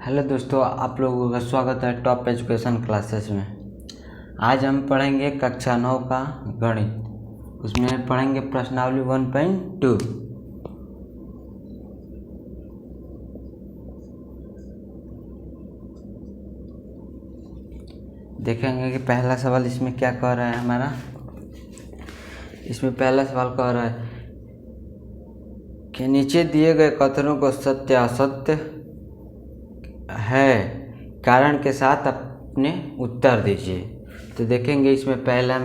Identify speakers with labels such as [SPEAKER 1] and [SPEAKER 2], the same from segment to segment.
[SPEAKER 1] Hello दोस्तों, आप लोगों का स्वागत है टॉप एजुकेशन क्लासेस में। आज हम पढ़ेंगे कक्षा 9 का गणित। उसमें पढ़ेंगे प्रश्नावली 1.2। देखेंगे कि पहला सवाल इसमें क्या कह रहा है हमारा। इसमें पहला सवाल कह रहा है कि नीचे दिए गए कथनों को सत्य असत्य है कारण के साथ अपने उत्तर दीजिए। तो देखेंगे इसमें पहला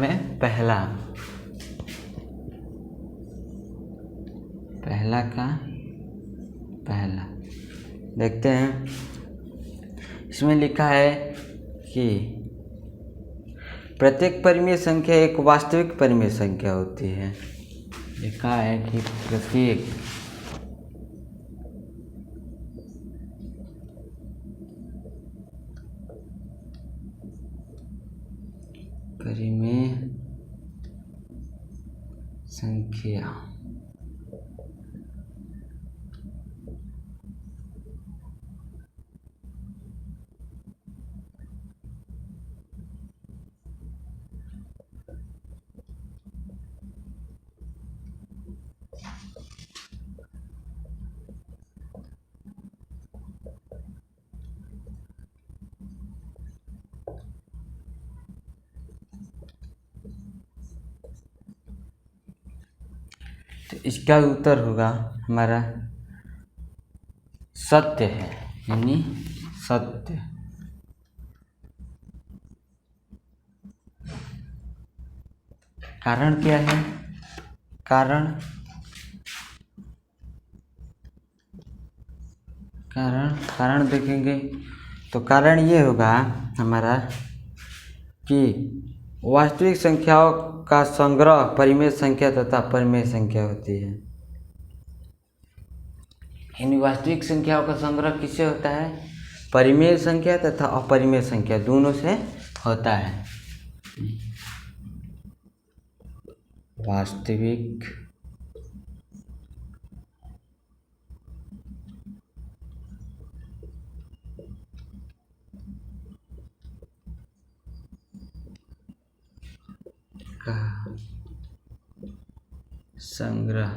[SPEAKER 1] देखते हैं। इसमें लिखा है कि प्रत्येक परिमेय संख्या एक वास्तविक परिमेय संख्या होती है। लिखा है कि प्रत्येक परिमेय संख्या तो इसका उत्तर होगा हमारा सत्य है, यानी सत्य। कारण क्या है? कारण देखेंगे तो कारण ये होगा हमारा कि वास्तविक संख्याओं का संग्रह परिमेय संख्या तथा परिमेय संख्या होती है। इन वास्तविक संख्याओं का संग्रह किससे होता है? परिमेय संख्या तथा अपरिमेय संख्या दोनों से होता है। वास्तविक का संग्रह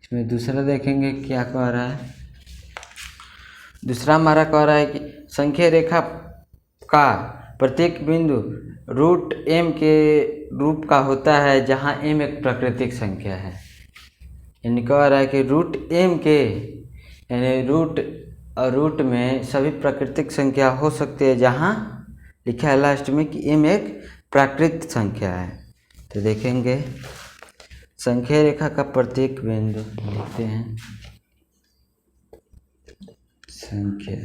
[SPEAKER 1] इसमें दूसरा देखेंगे क्या कह रहा है। दूसरा हमारा कह रहा है कि संख्या रेखा का प्रत्येक बिंदु रूट m के रूप का होता है जहां m एक प्राकृतिक संख्या है। यानी कह रहा है कि रूट m के यानी रूट में सभी प्राकृतिक संख्या हो सकती है जहां लिखा है लास्ट में कि m एक प्राकृतिक संख्या है। तो देखेंगे संख्या रेखा का प्रत्येक बिंदु लिखते हैं संख्या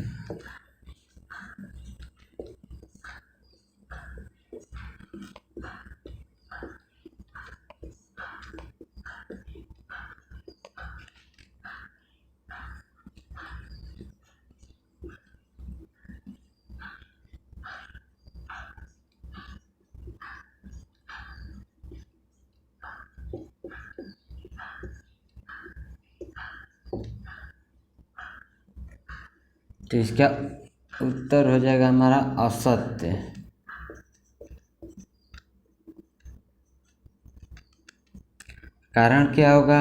[SPEAKER 1] तो इसका उत्तर हो जाएगा हमारा असत्य। कारण क्या होगा?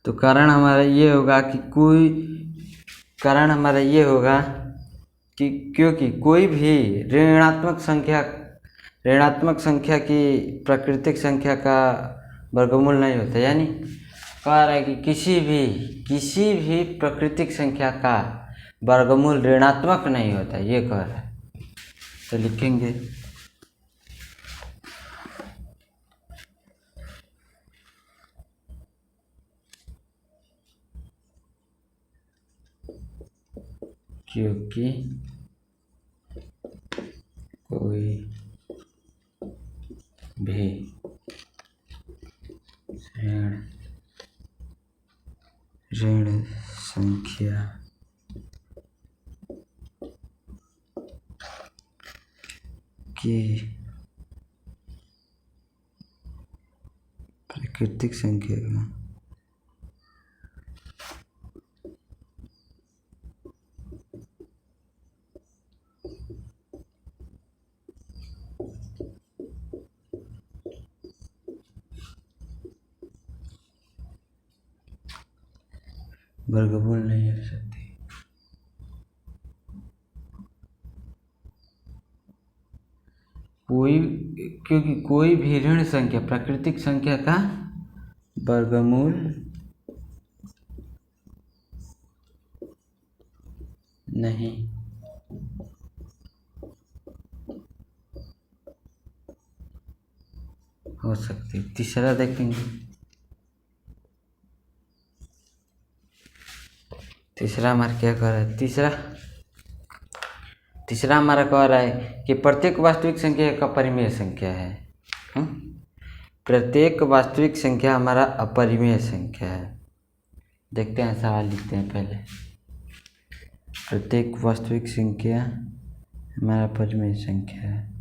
[SPEAKER 1] तो कारण हमारा ये होगा कि क्योंकि कोई भी ऋणात्मक संख्या की प्राकृतिक संख्या का वर्गमूल नहीं होता। यानी कह रहा है कि किसी भी प्राकृतिक संख्या का वर्गमूल ऋणात्मक नहीं होता, ये कह रहा है। तो लिखेंगे क्योंकि कोई भी ऋण संख्या की प्राकृतिक संख्या का वर्गमूल नहीं हो सकती। क्योंकि कोई भी ऋण संख्या प्राकृतिक संख्या का वर्गमूल नहीं हो सकती। तीसरा देखेंगे, तीसरा हमारा क्या कह रहा है। तीसरा हमारा कह रहा है कि प्रत्येक वास्तविक संख्या एक अपरिमेय संख्या है। प्रत्येक वास्तविक संख्या हमारा अपरिमेय संख्या है। देखते हैं, सवाल लिखते हैं पहले। प्रत्येक वास्तविक संख्या हमारा अपरिमेय संख्या है।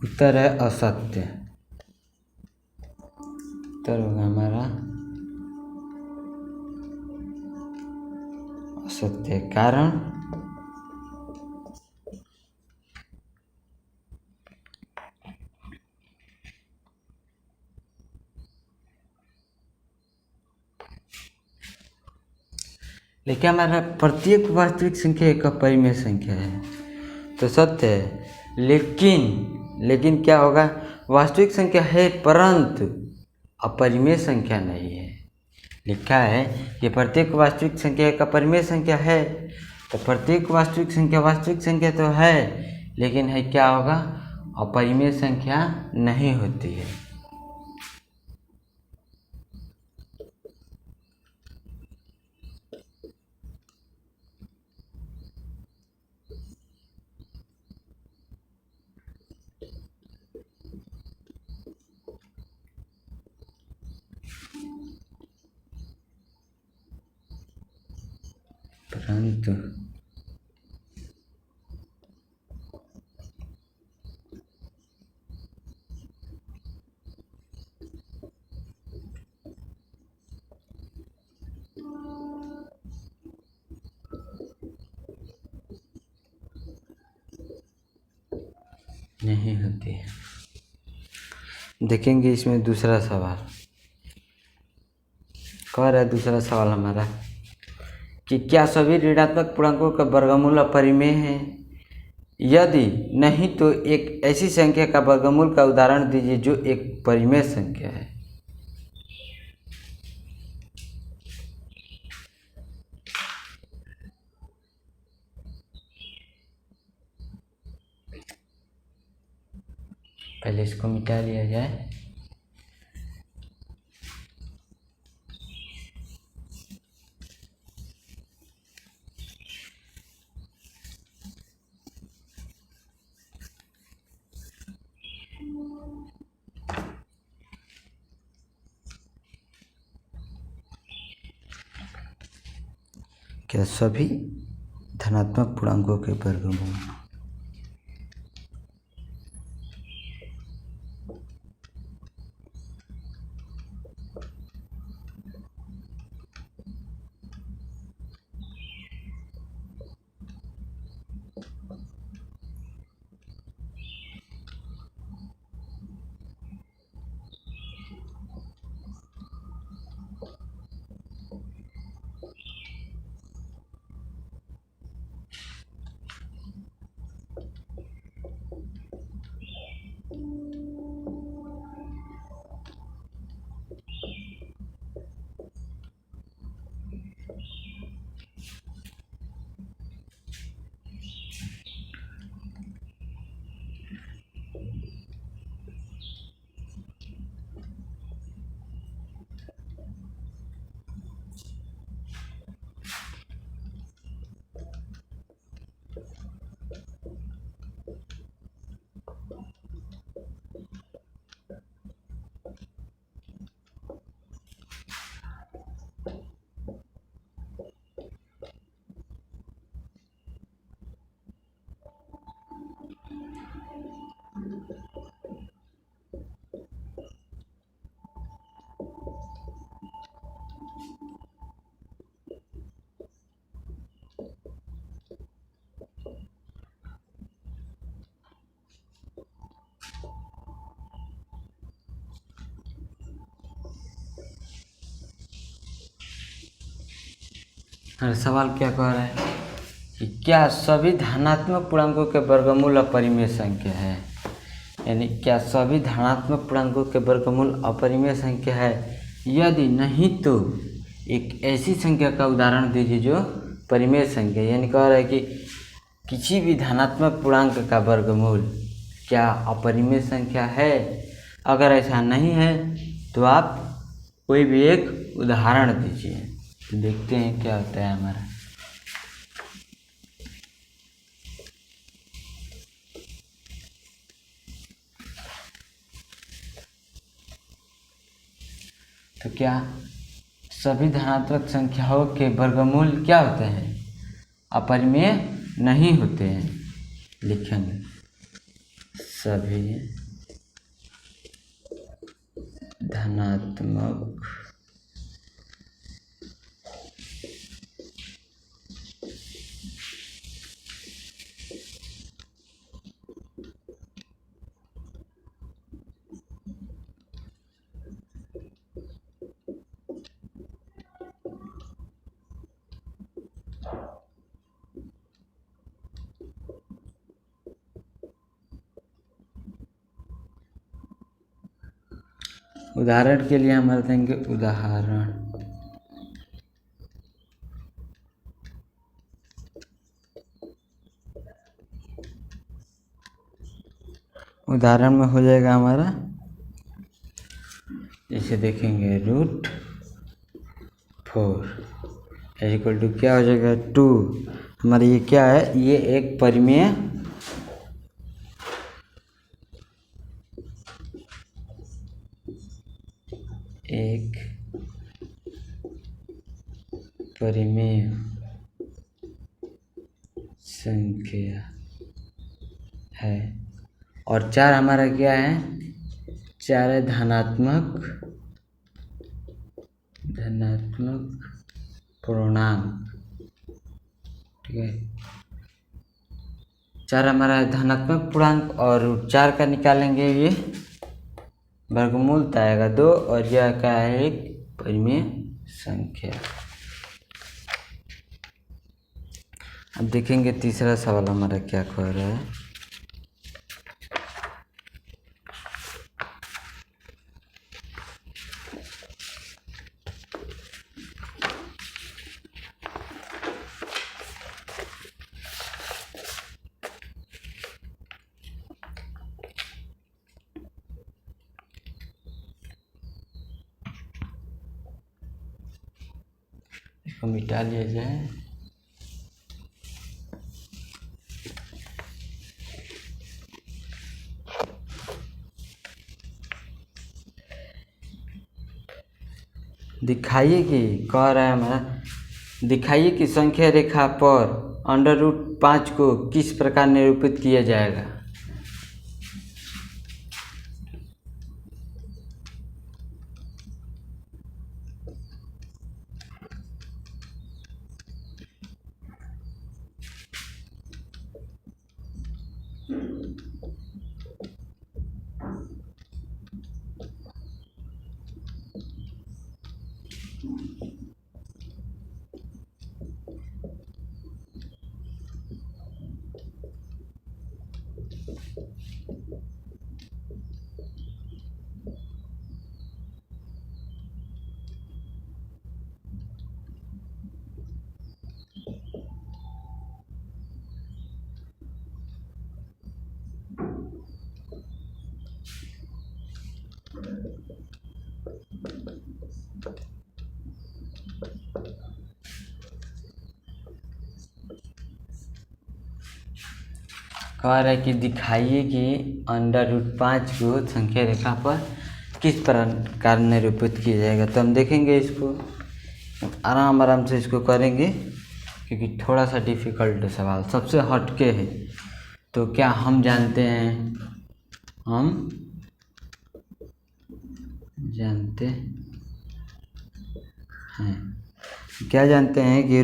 [SPEAKER 1] उत्तर है असत्य। उत्तर होगा हमारा असत्य। कारण लेकिन हमारा प्रत्येक वास्तविक संख्या एक अपरिमेय संख्या है, तो सत्य है। लेकिन क्या होगा, वास्तविक संख्या है परंतु अपरिमेय संख्या नहीं है। लिखा है कि प्रत्येक वास्तविक संख्या एक अपरिमेय संख्या है, तो प्रत्येक वास्तविक संख्या तो है, लेकिन है क्या होगा, अपरिमेय संख्या नहीं होती है। परंतु नहीं होती है। देखेंगे इसमें दूसरा सवाल। कह रहा है दूसरा सवाल हमारा कि क्या सभी ऋणात्मक पूर्णांकों का वर्गमूल अपरिमेय है? यदि नहीं तो एक ऐसी संख्या का वर्गमूल का उदाहरण दीजिए जो एक परिमेय संख्या है। पहले इसको मिटा लिया जाए। क्या सभी धनात्मक पूर्णांकों के वर्गमूल और सवाल क्या कह रहा है कि क्या सभी धनात्मक पूर्णांकों के वर्गमूल अपरिमेय संख्या है, यानी क्या सभी धनात्मक पूर्णांकों के वर्गमूल अपरिमेय संख्या है, यदि नहीं तो एक ऐसी संख्या का उदाहरण दीजिए जो परिमेय संख्या, यानी कह रहा है कि किसी भी धनात्मक पूर्णांक का वर्गमूल क्या अपरिमेय संख्या है। अगर ऐसा नहीं है तो आप कोई भी एक उदाहरण दीजिए। तो देखते हैं क्या होता है हमारा। तो क्या सभी धनात्मक संख्याओं के वर्गमूल क्या होते हैं, अपरिमेय नहीं होते हैं। लिखेंगे सभी धनात्मक उदाहरण के लिए हम देंगे उदाहरण। उदाहरण में हो जाएगा हमारा, जैसे देखेंगे √4 इक्वल टू क्या हो जाएगा 2। हमारा ये क्या है, ये एक परिमेय संख्या है। और 4 हमारा क्या है, 4 है धनात्मक पूर्णांक। ठीक है, 4 हमारा धनात्मक पूर्णांक और 4 का निकालेंगे ये वर्गमूल तो आएगा 2 और यह क्या है, एक परिमेय संख्या। अब देखेंगे तीसरा सवाल हमारा क्या कह रहा है। इसको मिटा लिया जाए। दिखाइए कि कह रहा है हमारा, दिखाइए कि संख्या रेखा पर √5 को किस प्रकार निरूपित किया जाएगा। कह रहा है कि दिखाइए कि √5 को संख्या रेखा पर किस प्रकार निरूपित किया जाएगा। तो हम देखेंगे इसको, आराम आराम से इसको करेंगे क्योंकि थोड़ा सा डिफ़िकल्ट सवाल सबसे हटके है। तो क्या हम जानते हैं, क्या जानते हैं कि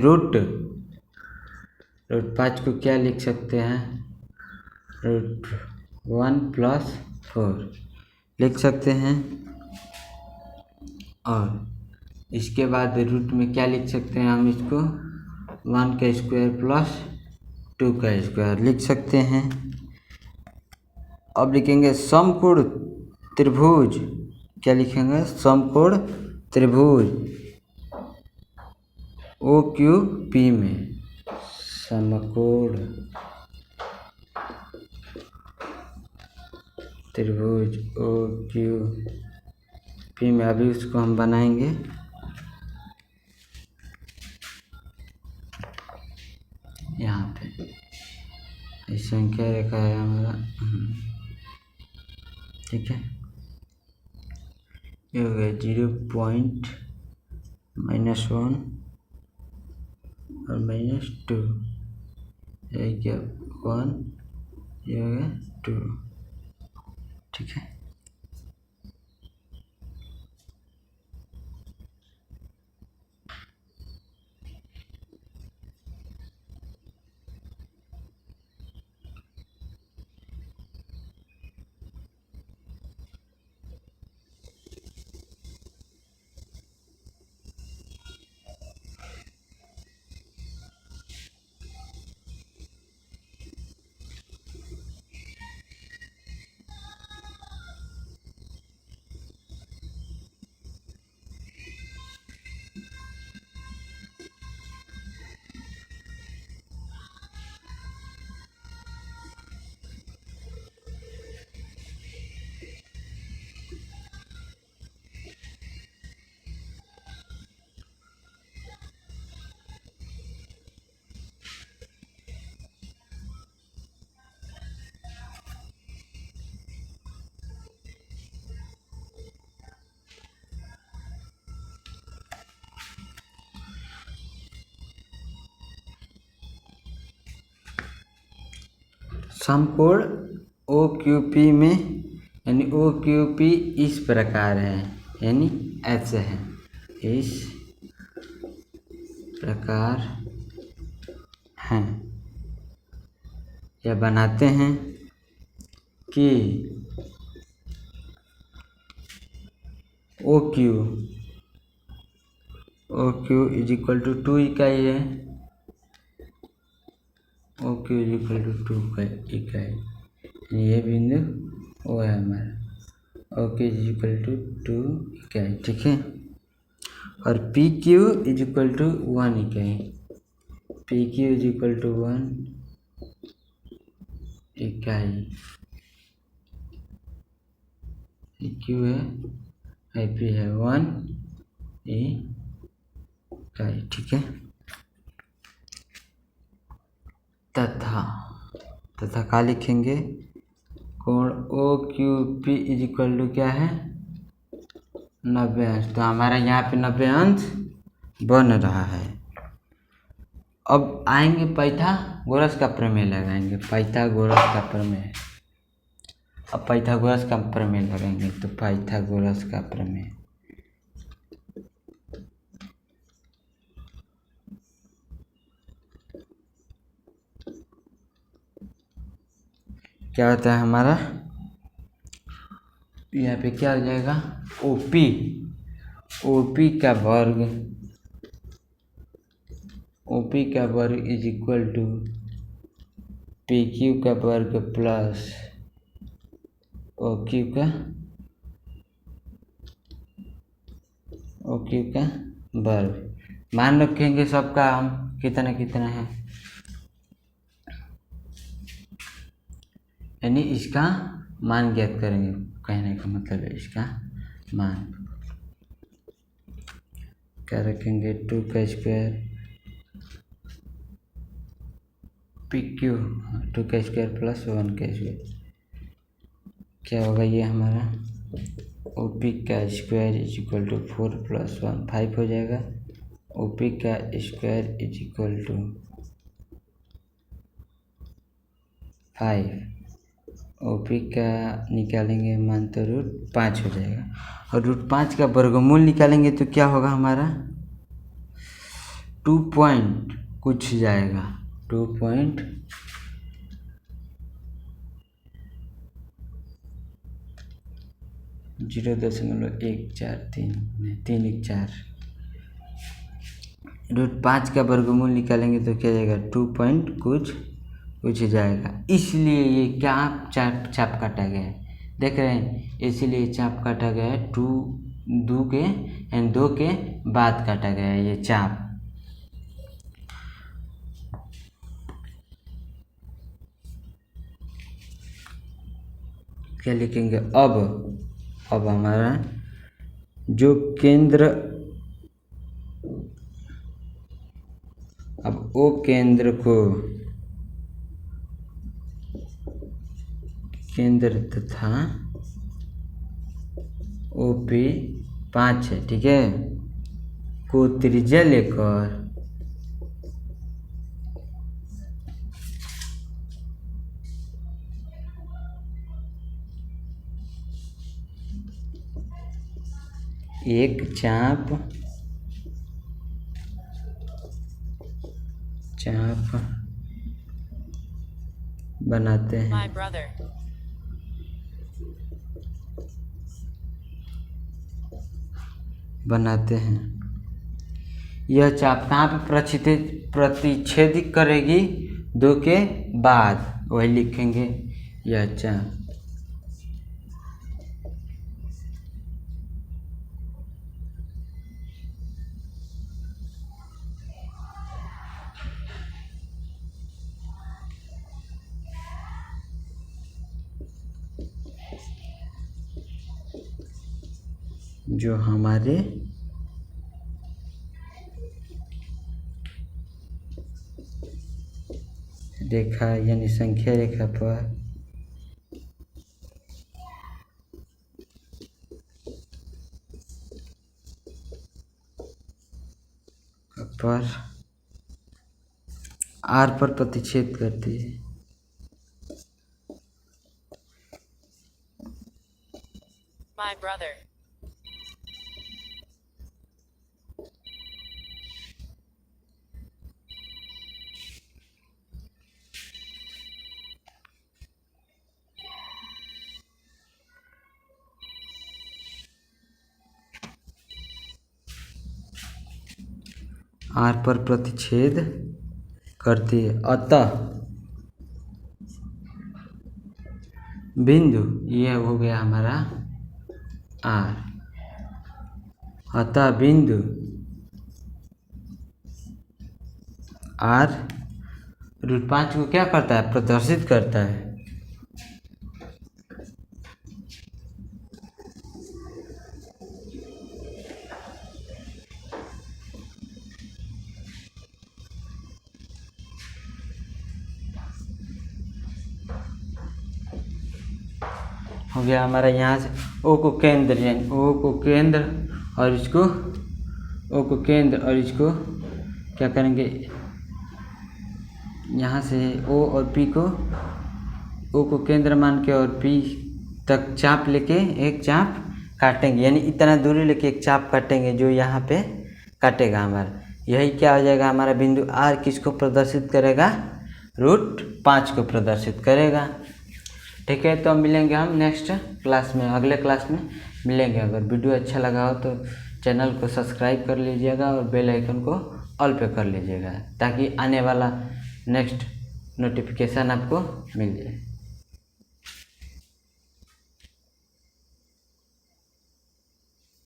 [SPEAKER 1] √5 को क्या लिख सकते हैं, √1+4 लिख सकते हैं। और इसके बाद रूट में क्या लिख सकते हैं हम इसको 1 का स्क्वायर प्लस 2 का स्क्वायर लिख सकते हैं। अब लिखेंगे समकोण त्रिभुज, क्या लिखेंगे, समकोण त्रिभुज ओ क्यू पी में, समकोण त्रिभुज ओ क्यू पी में। अभी उसको हम बनाएंगे। यहाँ पे संख्या रेखा है हमारा, ठीक है। ये हो गया 0.-1 और -2, ये क्या 1, ये हो गया 2, ठीक है। समकोण ओ क्यू पी में, यानी ओ क्यू पी इस प्रकार है, यानी ऐसे है, इस प्रकार हैं। यह बनाते हैं कि O Q is equal to 2 इकाई है, O Q is equal to 2 इकाई, ये बिंदु ओ है हमारा, O Q is equal to 2 इकाई, ठीक है। और P Q is equal to 1 इकाई, P Q is equal to 1 इकाई, पी क्यू है, पी है 1 इकाई, ठीक है। तथा क्या लिखेंगे, कोण O Q P is equal to क्या है, 90 अंश। तो हमारा यहाँ पे 90 अंश बन रहा है। अब आएंगे पाइथागोरस का प्रमेय लगाएंगे, पाइथागोरस का प्रमेय। अब पाइथागोरस का प्रमेय लगाएंगे, तो पाइथागोरस का प्रमेय, क्या होता है हमारा, यहाँ पे क्या हो जाएगा, ओपी का वर्ग is equal to P Q का वर्ग प्लस ओ क्यू का वर्ग। मान रखेंगे सबका हम कितना कितना है, यानी इसका मान ज्ञात करेंगे, कहने का मतलब है इसका मान क्या रखेंगे, 2 का स्क्वायर पी क्यू, 2 का स्क्वायर प्लस 1 का स्क्वायर, क्या होगा ये हमारा, ओ पी का स्क्वायर इज इक्वल टू 4 + 1 5 हो जाएगा, ओ पी का square is equal to 5, O P का निकालेंगे मान तो √5 हो जाएगा, और √5 का वर्गमूल निकालेंगे तो क्या होगा हमारा, 2 पॉइंट कुछ जाएगा, 0.143, 3 1 4, √5 का वर्गमूल निकालेंगे तो क्या जाएगा 2 पॉइंट कुछ जाएगा। इसलिए ये क्या चाप काटा गया है, देख रहे हैं, इसीलिए चाप काटा गया है 2 के बाद काटा गया है ये चाप। क्या लिखेंगे अब हमारा जो केंद्र, अब ओ केंद्र को केंद्र तथा OP 5 है, ठीक है, को त्रिज्या लेकर एक चाप बनाते हैं। यह चाप कहाँ पे प्रतिच्छेदित करेगी 2 के बाद, वही लिखेंगे यह चाप। जो हमारे रेखा यानी संख्या रेखा पर R पर प्रतिच्छेद करती है। My brother. R पर प्रतिच्छेद करती है, अतः बिंदु, यह हो गया हमारा R, अतः बिंदु R √5 को क्या करता है, प्रदर्शित करता है। हो गया हमारा यहाँ से O को केंद्र, यानी O को केंद्र और इसको O को केंद्र और इसको क्या करेंगे, यहाँ से O और P को, O को केंद्र मान के और P तक चाप लेके एक चाप काटेंगे, यानी इतना दूरी लेके एक चाप काटेंगे जो यहाँ पे काटेगा हमारा। यही क्या हो जाएगा, हमारा बिंदु R किसको प्रदर्शित करेगा, √5 को प्रदर्शित करेगा। ठीक है, तो मिलेंगे हम नेक्स्ट क्लास में, अगले क्लास में मिलेंगे। अगर वीडियो अच्छा लगा हो तो चैनल को सब्सक्राइब कर लीजिएगा और बेल आइकन को ऑल पे कर लीजिएगा, ताकि आने वाला नेक्स्ट नोटिफिकेशन आपको मिल जाए।